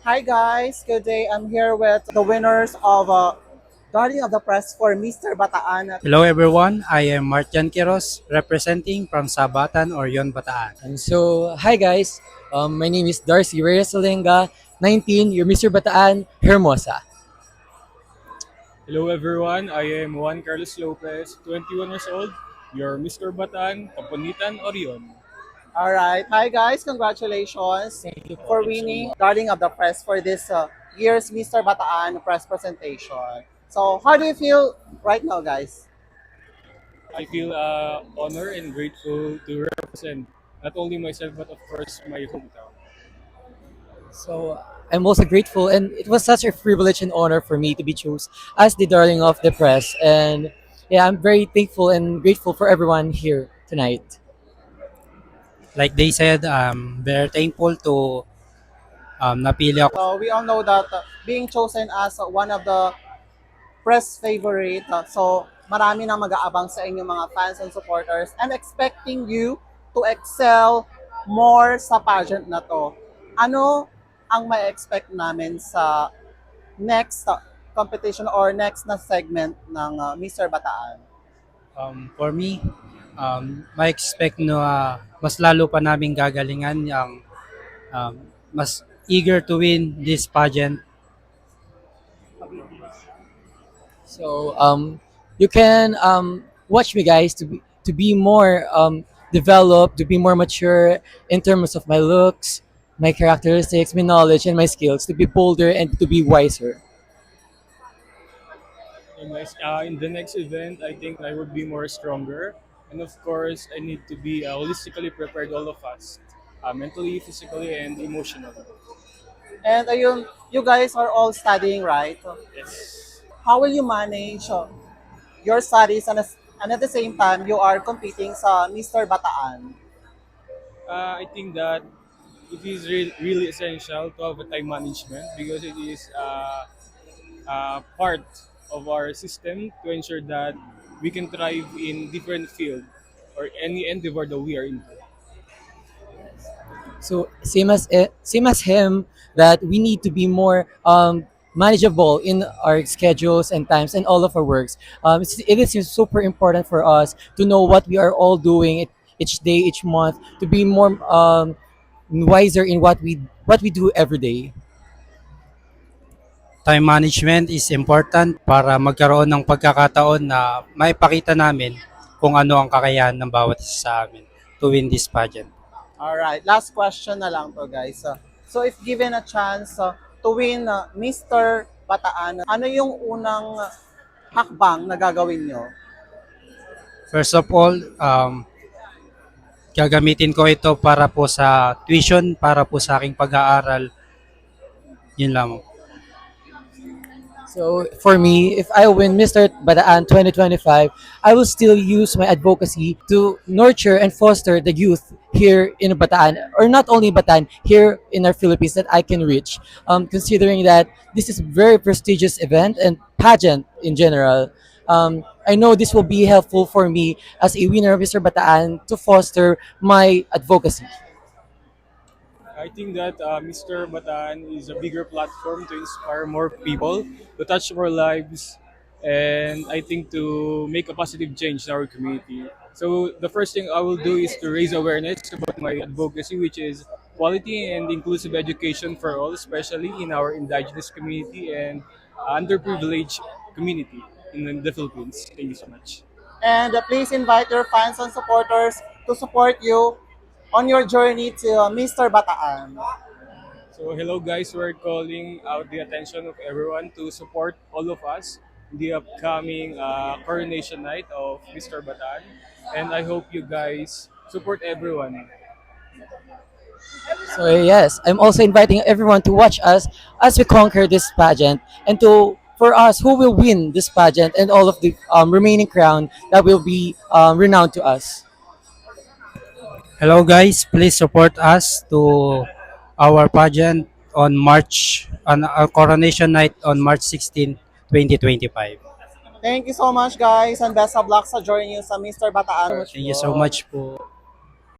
Hi guys, good day. I'm here with the winners of Darling of the Press for Mr. Bataan. Hello everyone, I am Martian Quiros representing from Sabatan, Orion, Bataan. Hi guys, my name is Darcy Reyes Salenga, 19, your Mr. Bataan, Hermosa. Hello everyone, I am Juan Carlos Lopez, 21 years old, your Mr. Batan, Kapunitan, Orion. All right. Hi guys, congratulations Thank you po. for Thank you so winning much. Darling of the Press for this year's Mr. Bataan press presentation. So, how do you feel right now, guys? I feel honored and grateful to represent not only myself but of course my hometown. So I'm also grateful, and it was such a privilege and honor for me to be chosen as the darling of the press. And yeah, I'm very thankful and grateful for everyone here tonight. Like they said, very thankful to napili ako. So, we all know that being chosen as one of the press favorite, so marami nang mag-aabang sa inyong mga fans and supporters and expecting you to excel more sa pageant na to. Ano ang may expect namin sa next competition or next na segment ng Mr. Bataan? For me, may expect na mas lalo pa naming gagalingan yung um, mas eager to win this pageant. So you can watch me, guys, to be more developed, to be more mature in terms of my looks, my characteristics, my knowledge, and my skills, to be bolder and to be wiser. In the next event, I think I would be more stronger. And of course, I need to be holistically prepared, all of us, mentally, physically, and emotionally. And ayun, you guys are all studying, right? Yes. How will you manage your studies and at the same time you are competing sa Mr. Bataan? I think that it is really essential to have a time management because it is part of our system to ensure that we can thrive in different field or any endeavor that we are into. So same as him, that we need to be more manageable in our schedules and times and all of our works. It is super important for us to know what we are all doing each day, each month, to be more wiser in what we do every day. Time management is important para magkaroon ng pagkakataon na maipakita namin kung ano ang kakayahan ng bawat isa sa amin to win this pageant. All right, last question na lang to guys. So if given a chance to win Mr. Bataan, ano yung unang hakbang na gagawin nyo? First of all, gagamitin ko ito para po sa tuition, para po sa aking pag-aaral. Yun lamang. So for me, if I win Mr. Badaan 2025, I will still use my advocacy to nurture and foster the youth here in Bataan, or not only Bataan, here in our Philippines that I can reach. Considering that this is a very prestigious event and pageant in general, I know this will be helpful for me as a winner of Mr. Bataan to foster my advocacy. I think that Mr. Batan is a bigger platform to inspire more people, to touch more lives, and I think to make a positive change in our community. So the first thing I will do is to raise awareness about my advocacy, which is quality and inclusive education for all, especially in our indigenous community and underprivileged community in the Philippines. Thank you so much. And please invite your fans and supporters to support you on your journey to Mr. Bataan. So hello guys, we're calling out the attention of everyone to support all of us in the upcoming coronation night of Mr. Batan. And I hope you guys support everyone. So yes, I'm also inviting everyone to watch us as we conquer this pageant, and to for us who will win this pageant and all of the remaining crown that will be renowned to us. Hello guys, please support us to our pageant on our coronation night on March 16, 2025. Thank you so much guys and best of luck sa journey sa Mr. Bataan. Thank you so much po.